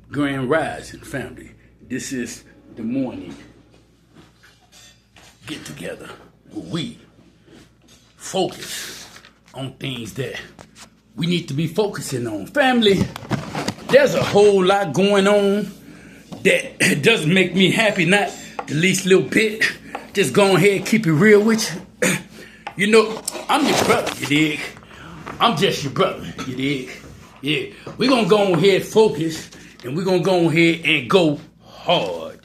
Grand Rising family. This is the morning get together where we focus on things that we need to be focusing on. Family, there's a whole lot going on that doesn't make me happy, not the least little bit. Just go ahead and keep it real with you. You know, I'm your brother, you dig? I'm just your brother, you dig? Yeah, we're gonna go ahead and focus, and we're gonna go ahead and go hard.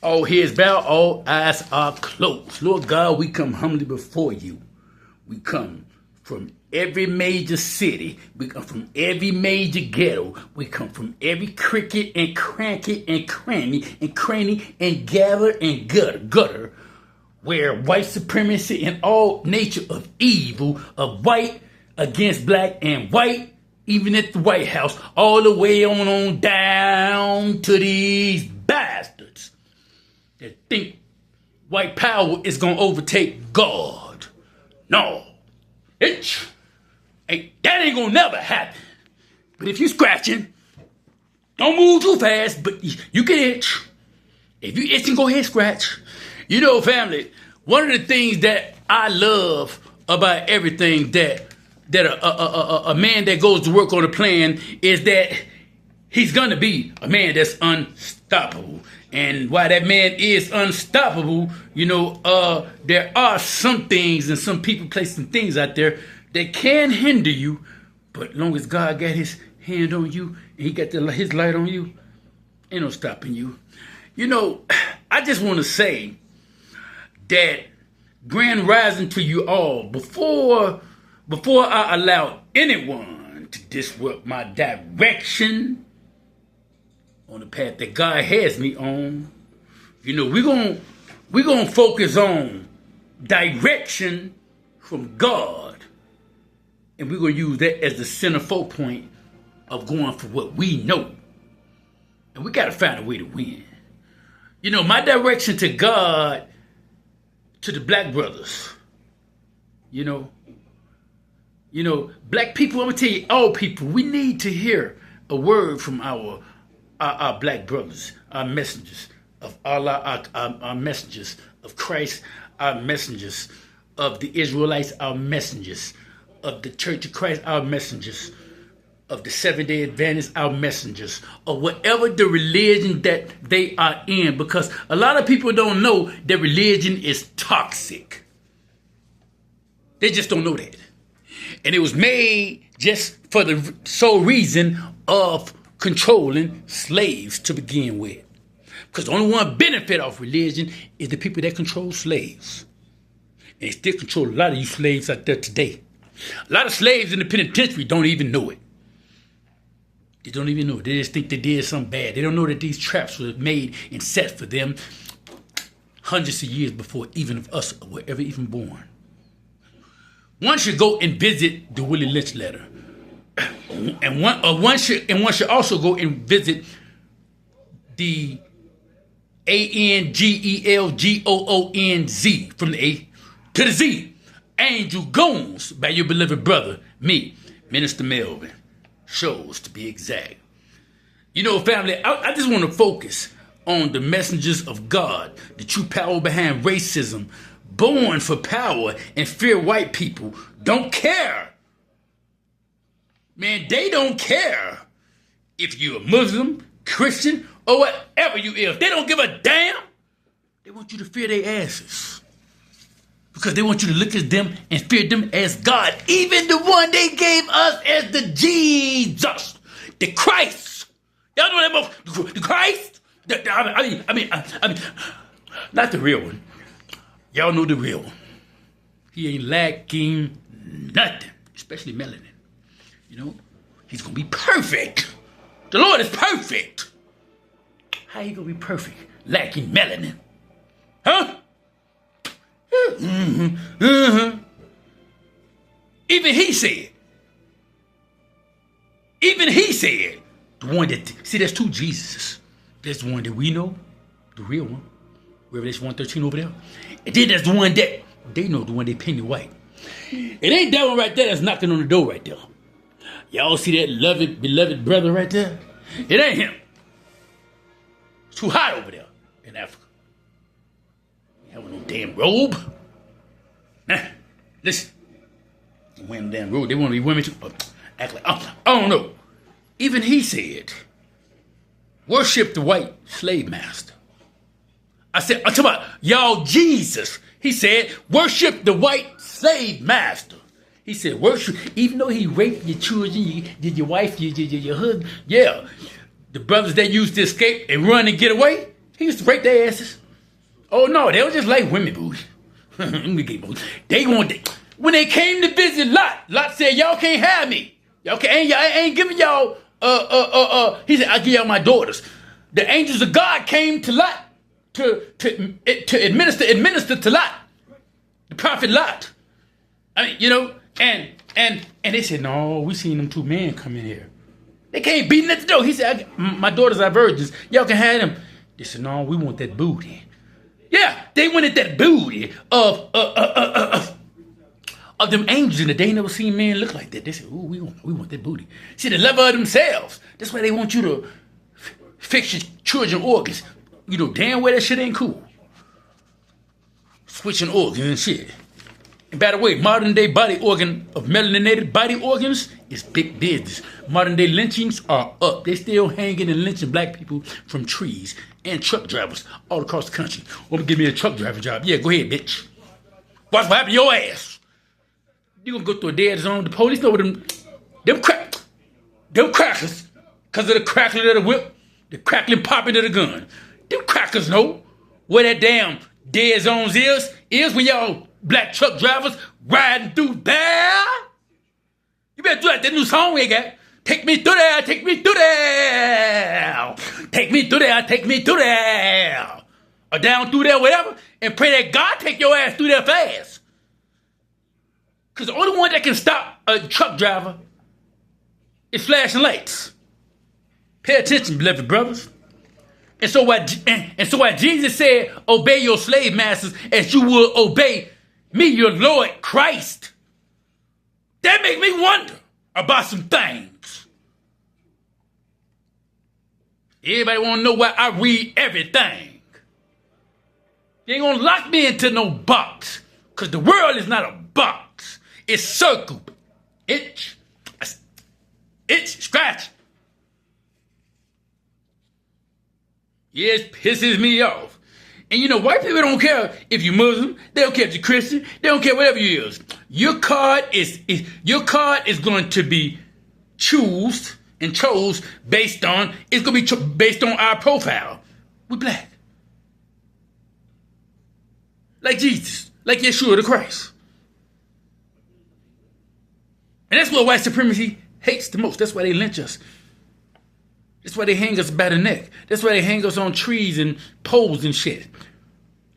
All heads bowed, all eyes are closed. Lord God, we come humbly before you. We come from every major city. We come from every major ghetto. We come from every cricket and cranky and cranny and gather and gutter, where white supremacy and all nature of evil of white against black and white, even at the White House, all the way on down to these bastards that think white power is going to overtake God. No. That ain't going to never happen. But if you scratching, don't move too fast, but you can itch. If you itching, go ahead, scratch. You know, family, one of the things that I love about everything that a man that goes to work on a plan is that he's gonna be a man that's unstoppable. And while that man is unstoppable, you know, there are some things and some people, places, and things out there that can hinder you, but as long as God got his hand on you and he got his light on you, ain't no stopping you. You know, I just want to say that grand rising to you all. Before I allow anyone to disrupt my direction on the path that God has me on, you know, we're gonna focus on direction from God, and we're gonna use that as the center focal point of going for what we know, and we gotta find a way to win. You know, my direction to God, to the black brothers, you know, black people, I'm gonna tell you, all people, we need to hear a word from our black brothers, our messengers of Allah, our messengers of Christ, our messengers of the Israelites, our messengers of the Church of Christ, our messengers of the Seventh-day Adventists, our messengers, or whatever the religion that they are in, because a lot of people don't know that religion is toxic. They just don't know that. And it was made just for the sole reason of controlling slaves to begin with. Because the only one benefit of religion is the people that control slaves. And they still control a lot of you slaves out there today. A lot of slaves in the penitentiary don't even know it. They don't even know it. They just think they did something bad. They don't know that these traps were made and set for them hundreds of years before even of us were ever even born. One should go and visit the Willie Lynch letter. And one should also go and visit the ANGELGOONZ, from the A to the Z, ANGELGOONZ, by your beloved brother, me, Minister Melvin, shows to be exact. You know, family, I just want to focus on the messengers of God, the true power behind racism, born for power and fear white people, don't care. Man, they don't care if you're a Muslim, Christian, or whatever you is. They don't give a damn. They want you to fear their asses. Because they want you to look at them and fear them as God. Even the one they gave us as the Jesus, the Christ. Y'all know that about the Christ? I mean, not the real one. Y'all know the real one. He ain't lacking nothing, especially melanin. You know, he's going to be perfect. The Lord is perfect. How you going to be perfect lacking melanin? Huh? Even he said, the one that, see, there's two Jesuses. There's the one that we know, the real one, Revelation 1:13 over there. And then there's the one that they know, the one they painted white. It ain't that one right there that's knocking on the door right there. Y'all see that beloved brother right there? It ain't him. It's too hot over there in Africa. Have no damn robe. Nah, listen. They wear them damn robe. They want to be women too. Act like, I don't know. Even he said, worship the white slave master. I'm talking about y'all Jesus. He said, worship the white slave master. He said, worship, even though he raped your children, your wife, your husband. Yeah, the brothers that used to escape and run and get away, he used to rape their asses. Oh no, they were just like women, boo. They wanted, when they came to visit Lot said, y'all can't have me. Y'all can't, I ain't giving y'all, he said, I'll give y'all my daughters. The angels of God came to Lot to administer to Lot, the prophet Lot. I mean, you know, and they said, no, we seen them two men come in here. They came beating at the door. He said, my daughters are virgins. Y'all can have them. They said, no, we want that booty. Yeah, they wanted that booty of them angels, and they ain't never seen men look like that. They said, ooh, we want that booty. See, the level of themselves. That's why they want you to fix your children's organs. You know damn well that shit ain't cool. Switching organs and shit. And by the way, modern day body organ of melaninated body organs is big business. Modern day lynchings are up. They still hanging and lynching black people from trees and truck drivers all across the country. Want to give me a truck driver job? Yeah, go ahead, bitch. Watch what happened to your ass. You gonna go through a dead zone? The police know them crackers, because of the crackling of the whip, the crackling popping of the gun. Them crackers know where that damn dead zones is when y'all black truck drivers riding through there. You better do like that new song we got. Take me through there, take me through there. Take me through there, take me through there. Or down through there, whatever. And pray that God take your ass through there fast. Because the only one that can stop a truck driver is flashing lights. Pay attention, beloved brothers. And so why Jesus said, obey your slave masters as you will obey me, your Lord Christ. That make me wonder about some things. Everybody want to know why I read everything. You ain't gonna lock me into no box, because the world is not a box. It's circle. Itch, scratch. Yeah, it pisses me off. And you know, white people don't care if you're Muslim. They don't care if you're Christian. They don't care whatever you is. Your card is going to be chose based on, it's going to be based on our profile. We're black. Like Jesus. Like Yeshua the Christ. And that's what white supremacy hates the most. That's why they lynch us. That's why they hang us by the neck. That's why they hang us on trees and poles and shit.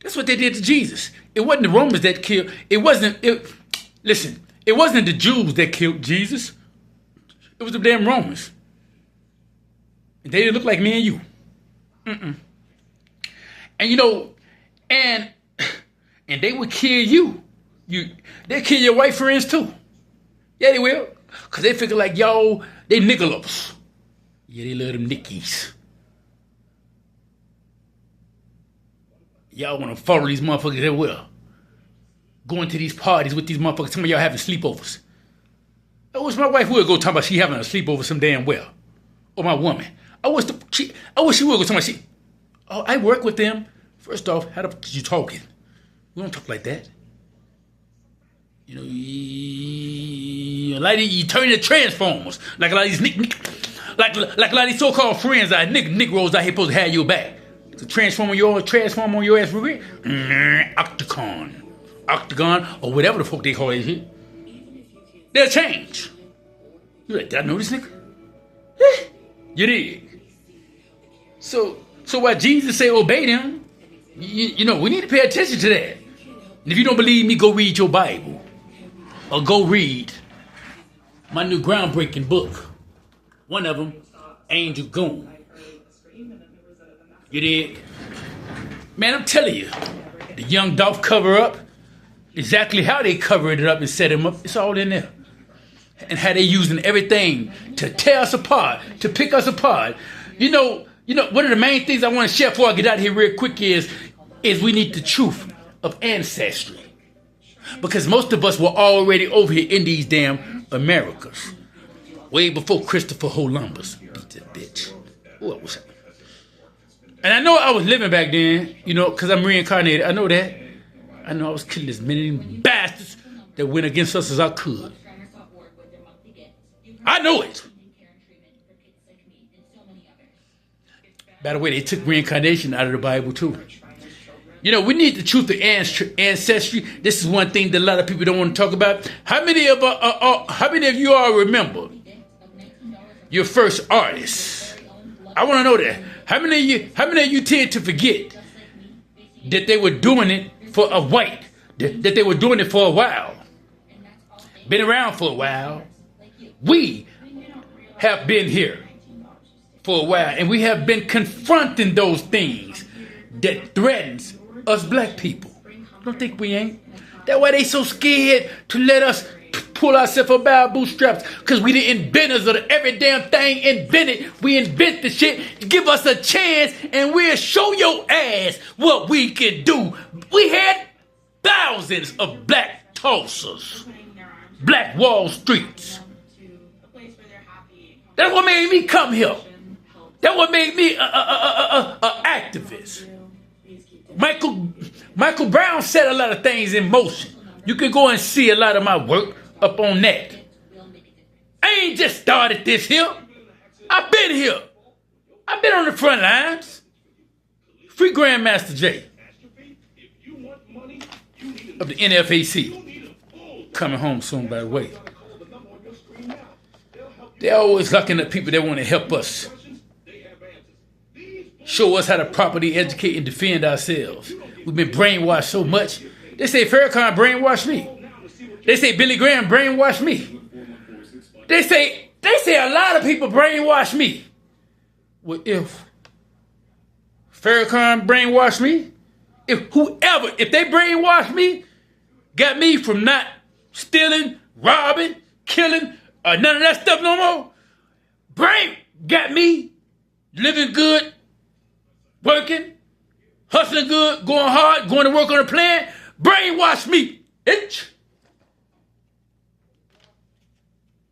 That's what they did to Jesus. It wasn't the Romans that killed. It wasn't the Jews that killed Jesus. It was the damn Romans. They didn't look like me and you. And you know, and they would kill you. They kill your white friends too. Yeah, they will. Because they figure like, y'all, they NICHOLS. Yeah, they love them Nickies. Y'all want to follow these motherfuckers that well. Going to these parties with these motherfuckers. Some of y'all having sleepovers. I wish my wife would go talk about she having a sleepover some damn well. Or my woman. I wish she would go talk about I work with them. First off, how the fuck is you talking? We don't talk like that. You know, like you turn into transformers. Like a lot of these like a lot of these so-called friends are Negroes out here supposed to have your back. To transform on your ass for real. Octagon, or whatever the fuck they call it here. They'll change. You like, did I know this nigga? You did. So why Jesus say obey them, you know, we need to pay attention to that. And if you don't believe me, go read your Bible. Or go read my new groundbreaking book. One of them, ANGELGOONZ. You dig? Man, I'm telling you, the young DOLPH cover up, exactly how they covered it up and set him up, it's all in there. and how they using everything to tear us apart, to pick us apart. You know, one of the main things I want to share before I get out of here real quick is we need the truth of ancestry. Because most of us were already over here in these damn Americas. Way before Christopher Columbus. Beat that bitch. What was that? And I know I was living back then, because I'm reincarnated. I know that. I know I was killing as many bastards that went against us as I could. I know it. By the way, they took reincarnation out of the Bible too. We need the truth of ancestry. This is one thing that a lot of people don't want to talk about. How many of you all remember your first artist? I want to know that. How many of you tend to forget that they were doing it for a white, that they were doing it for a while? Been around for a while. We have been here for a while, and we have been confronting those things that threatens us black people. Don't think we ain't. That's why they so scared to let us pull ourselves up by our bootstraps, because we the inventors of every damn thing invented. We invent the shit. Give us a chance, and we'll show your ass what we can do. We had thousands of black Tulsas, black Wall Streets. That's what made me come here. That's what made me a activist. Michael Brown set a lot of things in motion. You can go and see a lot of my work up on that. I ain't just started this here. I've been here. I've been on the front lines. Free Grandmaster J of the NFAC. Coming home soon, by the way. They're always looking at people that want to help us. Show us how to properly educate and defend ourselves. We've been brainwashed so much. They say Farrakhan brainwashed me. They say Billy Graham brainwashed me. They say a lot of people brainwashed me. Well, if Farrakhan brainwashed me, if they brainwashed me, got me from not stealing, robbing, killing, or none of that stuff no more, brain got me living good, working, hustling good, going hard, going to work on a plan, brainwash me, bitch.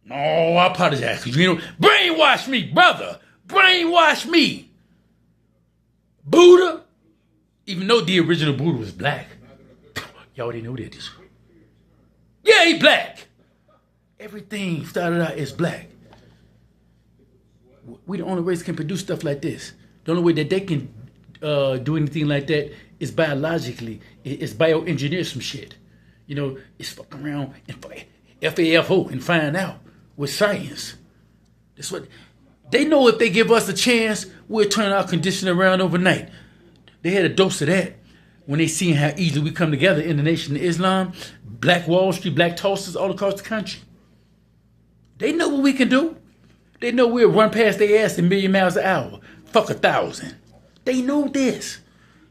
No, I apologize. Brainwash me, brother. Brainwash me. Buddha, even though the original Buddha was black. Y'all didn't know that. Yeah, he black. Everything started out as black. We the only race that can produce stuff like this. The only way that they can do anything like that is biologically. It's bioengineer some shit. It's fuck around and FAFO and find out with science. That's what they know. If they give us a chance, we'll turn our condition around overnight. They had a dose of that when they seen how easily we come together in the Nation of Islam, Black Wall Street, Black Tulsas all across the country. They know what we can do. They know we'll run past their ass a million miles an hour. Fuck 1,000. They know this.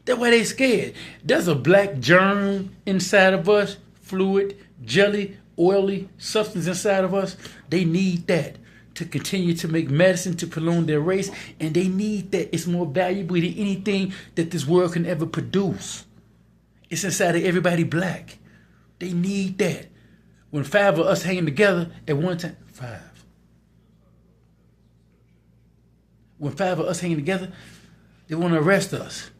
That's why they scared. There's a black germ inside of us, fluid, jelly, oily substance inside of us. They need that to continue to make medicine to prolong their race, and they need that. It's more valuable than anything that this world can ever produce. It's inside of everybody black. They need that. When 5 of us hanging together at one time, 5. When 5 of us hanging together, they want to arrest us.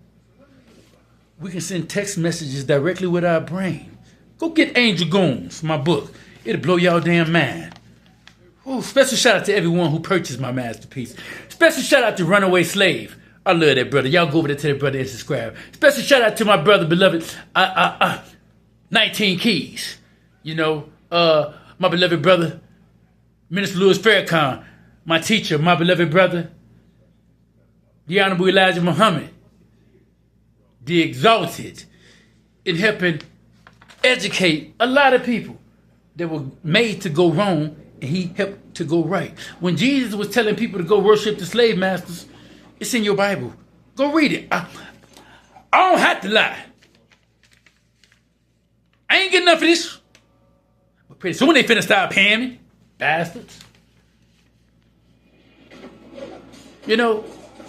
We can send text messages directly with our brain. Go get ANGELGOONZ, my book. It'll blow y'all damn mind. Ooh, special shout out to everyone who purchased my masterpiece. Special shout out to Runaway Slave. I love that brother. Y'all go over there to that brother and subscribe. Special shout out to my brother, beloved, 19 Keys. My beloved brother, Minister Louis Farrakhan. My teacher, my beloved brother, the Honorable Elijah Muhammad, the Exalted, in helping educate a lot of people that were made to go wrong, and he helped to go right. When Jesus was telling people to go worship the slave masters, it's in your Bible. Go read it. I don't have to lie. I ain't getting enough of this. But pretty soon they finna start paying me. bastards. You know,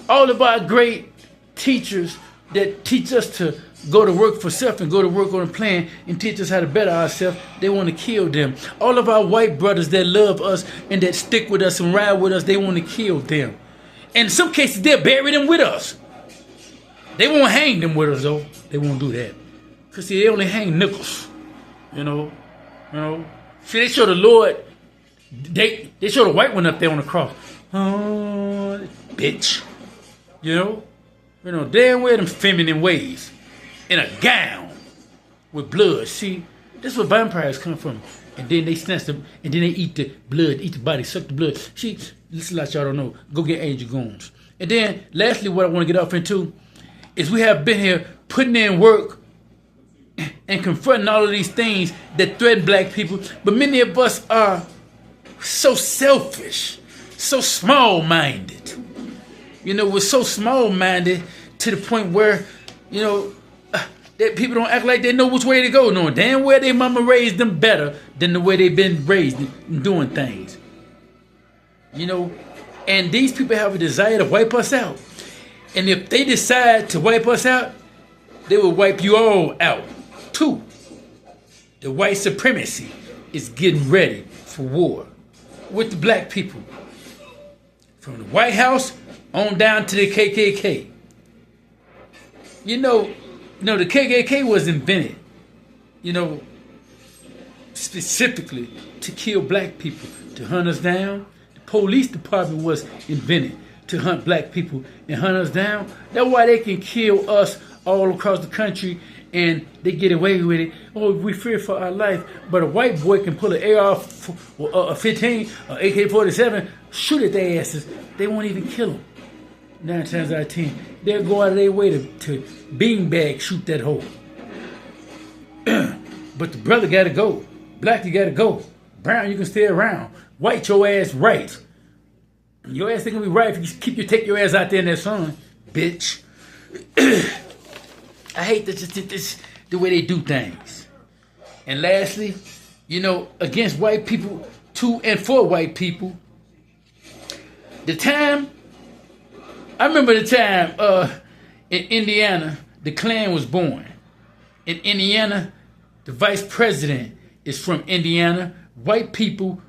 all of our great teachers that teach us to go to work for self and go to work on a plan and teach us how to better ourselves, they want to kill them. All of our white brothers that love us and that stick with us and ride with us, they want to kill them. And in some cases, they'll bury them with us. They won't hang them with us, though. They won't do that. Because, see, they only hang nickels. You know. See, they show the Lord, they show the white one up there on the cross. Oh, bitch. You know, damn well them feminine ways. In a gown with blood. See, this is where vampires come from. And then they snatch them, and then they eat the blood, eat the body, suck the blood. See, this is like y'all don't know. Go get ANGELGOONZ. And then, lastly, what I want to get off into is we have been here putting in work and confronting all of these things that threaten black people. But many of us are so selfish, so small-minded. You know, we're so small-minded to the point where, you know, that people don't act like they know which way to go, knowing damn well their mama raised them better than the way they've been raised in doing things. You know, and these people have a desire to wipe us out. And if they decide to wipe us out, they will wipe you all out, too. The white supremacy is getting ready for war with the black people. From the White House on down to the KKK. You know, the KKK was invented, you know, specifically to kill black people, to hunt us down. The police department was invented to hunt black people and hunt us down. That's why they can kill us all across the country and they get away with it. Oh, we fear for our life. But a white boy can pull an AR-15 or AK-47, shoot at their asses. They won't even kill them. 9 times out of 10, they'll go out of their way to beanbag shoot that hole. But the brother gotta go. Black, you gotta go. Brown, you can stay around. White, your ass right. Your ass ain't gonna be right if you take your ass out there in that sun, bitch. I hate this the way they do things. And lastly, you know, against white people, to and for white people, I remember the time in Indiana, the Klan was born. In Indiana, the vice president is from Indiana. White people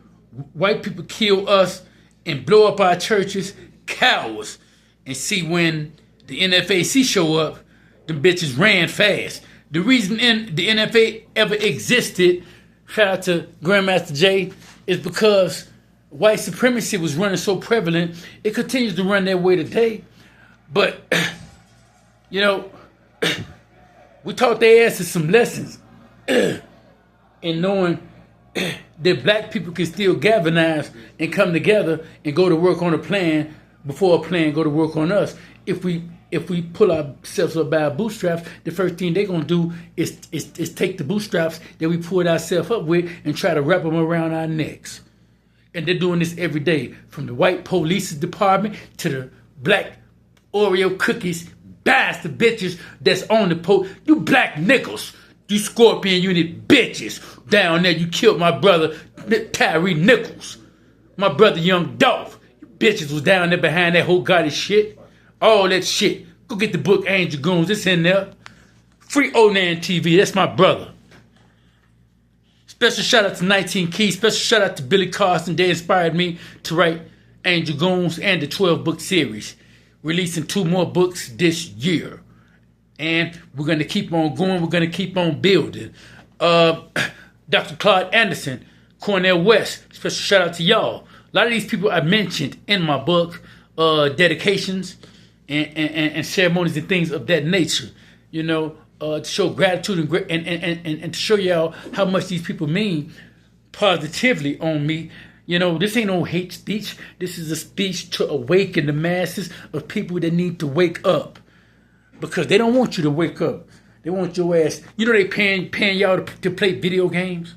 kill us and blow up our churches, cowards. And see, when the NFAC show up, them bitches ran fast. The reason the NFA ever existed, shout out to Grandmaster J, is because white supremacy was running so prevalent. It continues to run that way today. But, you know, we taught their asses some lessons in knowing that black people can still galvanize and come together and go to work on a plan before a plan go to work on us. If we pull ourselves up by our bootstraps, the first thing they're gonna do is take the bootstraps that we pulled ourselves up with and try to wrap them around our necks. And they're doing this every day, from the white police department to the black Oreo cookies, bastard bitches that's on the post. You black nickels, you scorpion unit bitches down there. You killed my brother TYRE Nichols, my brother young DOLPH. You bitches was down there behind that whole goddess shit. All that shit. Go get the book ANGELGOONZ. It's in there. Free Onan TV. That's my brother. Special shout out to 19 Keys. Special shout out to Billy Carson. They inspired me to write ANGELGOONZ and the 12-book series. Releasing 2 more books this year. And we're going to keep on going. We're going to keep on building. Dr. Claude Anderson, Cornell West. Special shout out to y'all. A lot of these people I mentioned in my book, dedications and ceremonies and things of that nature, you know, to show gratitude and to show y'all how much these people mean positively on me. You know, this ain't no hate speech. This is a speech to awaken the masses of people that need to wake up, because they don't want you to wake up. They want your ass. You know, they paying y'all to play video games.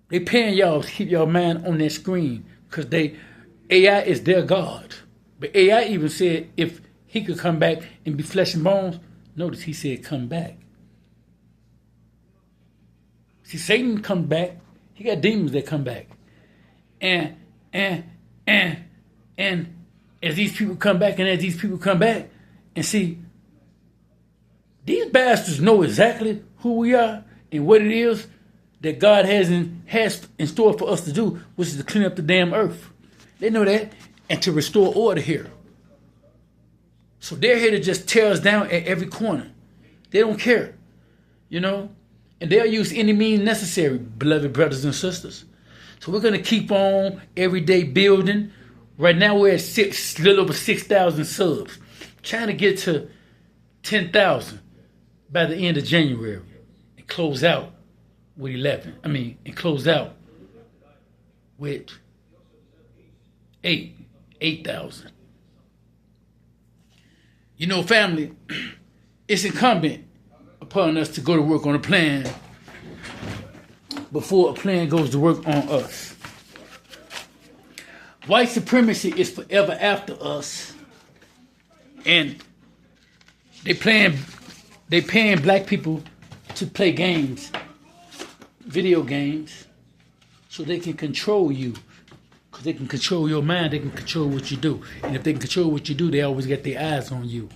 They paying y'all to keep your mind on that screen, because AI is their God. But AI even said if he could come back and be flesh and bones, notice he said come back. See, Satan comes back. He got demons that come back. And and as these people come back and see, these bastards know exactly who we are and what it is that God has in store for us to do, which is to clean up the damn earth. They know that, and to restore order here. So they're here to just tear us down at every corner. They don't care, you know? And they'll use any means necessary, beloved brothers and sisters. So we're going to keep on every day building. Right now we're at a little over 6,000 subs. Trying to get to 10,000 by the end of January. And close out with 8,000. You know, family, it's incumbent upon us to go to work on a plan before a plan goes to work on us. White supremacy is forever after us, and they paying black people to play games, video games, so they can control you. Because they can control your mind, they can control what you do. And if they can control what you do, they always get their eyes on you.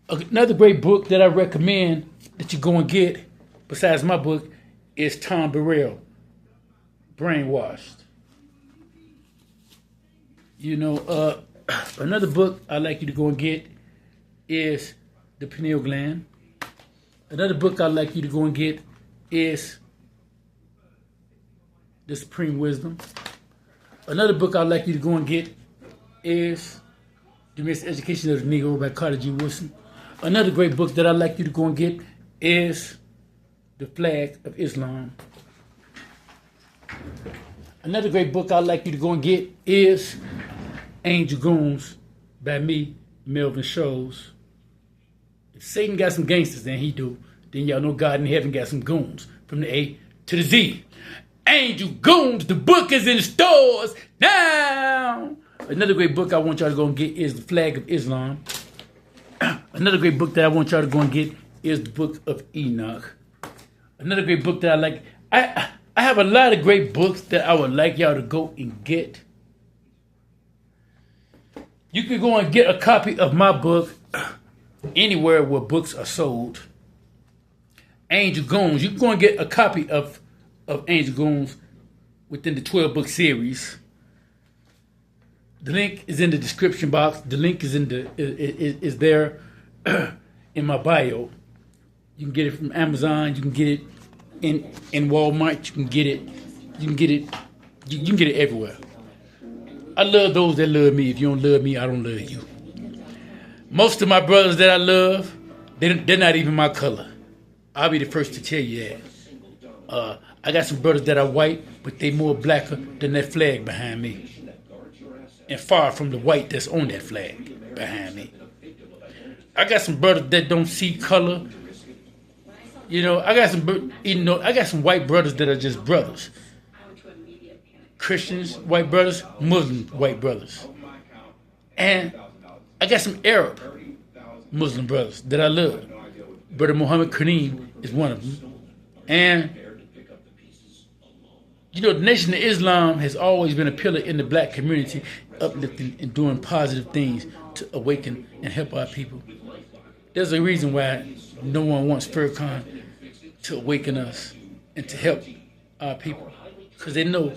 Another great book that I recommend that you go and get, besides my book, is Tom Burrell, Brainwashed. You know, another book I'd like you to go and get is The Pineal Gland. Another book I'd like you to go and get is The Supreme Wisdom. Another book I'd like you to go and get is The Miseducation of the Negro by Carter G. Woodson. Another great book that I'd like you to go and get is The Flag of Islam. Another great book I'd like you to go and get is ANGELGOONZ by me, Melvin Shows. If Satan got some gangsters, then he do. Then y'all know God in heaven got some goons. From the A to the Z. ANGELGOONZ, the book is in the stores now. Another great book I want y'all to go and get is The Flag of Islam. Another great book that I want y'all to go and get is the Book of Enoch. Another great book that I like. I have a lot of great books that I would like y'all to go and get. You can go and get a copy of my book anywhere where books are sold. ANGELGOONZ. You can go and get a copy of ANGELGOONZ within the 12-book series. The link is in the description box. The link is is there in my bio. You can get it from Amazon. You can get it in Walmart. You can get it. You can get it. You can get it everywhere. I love those that love me. If you don't love me, I don't love you. Most of my brothers that I love, they're not even my color. I'll be the first to tell you that. I got some brothers that are white, but they more blacker than that flag behind me. And far from the white that's on that flag behind me. I got some brothers that don't see color. You know, I got some white brothers that are just brothers. Christians, white brothers, Muslim white brothers. And I got some Arab Muslim brothers that I love. Brother Muhammad Kareem is one of them. And you know, the Nation of Islam has always been a pillar in the black community, uplifting and doing positive things to awaken and help our people. There's a reason why no one wants Farrakhan to awaken us and to help our people, because they know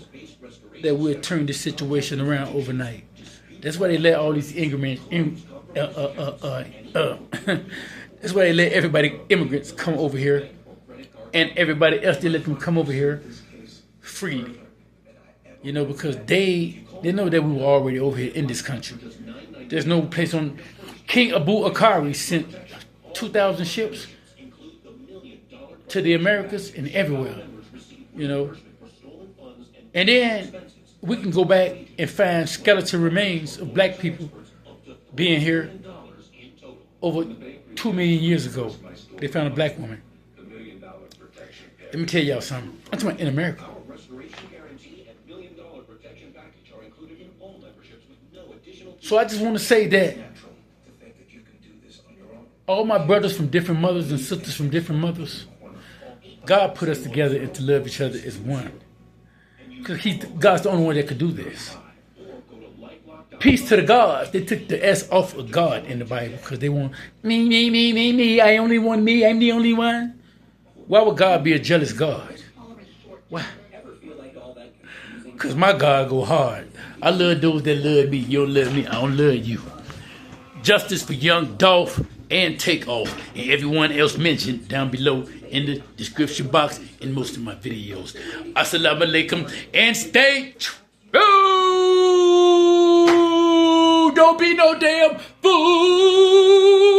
that we'll turn this situation around overnight. That's why they let all these immigrants. That's why they let immigrants come over here, and everybody else they let them come over here freely. You know, because they know that we were already over here in this country. There's no place on. King Abu Akari sent 2,000 ships to the Americas and everywhere, you know. And then we can go back and find skeletal remains of black people being here over 2 million years ago. They found a black woman. Let me tell y'all something. I'm talking about in America. So I just want to say that all my brothers from different mothers and sisters from different mothers, God put us together and to love each other as one. Because God's the only one that could do this. Peace to the gods. They took the S off of God in the Bible because they want me. I only want me. I'm the only one. Why would God be a jealous God? Why? Because my God go hard. I love those that love me. You don't love me. I don't love you. Justice for young Dolph and Takeoff and everyone else mentioned down below in the description box in most of my videos. Assalamualaikum and stay true. Don't be no damn fool.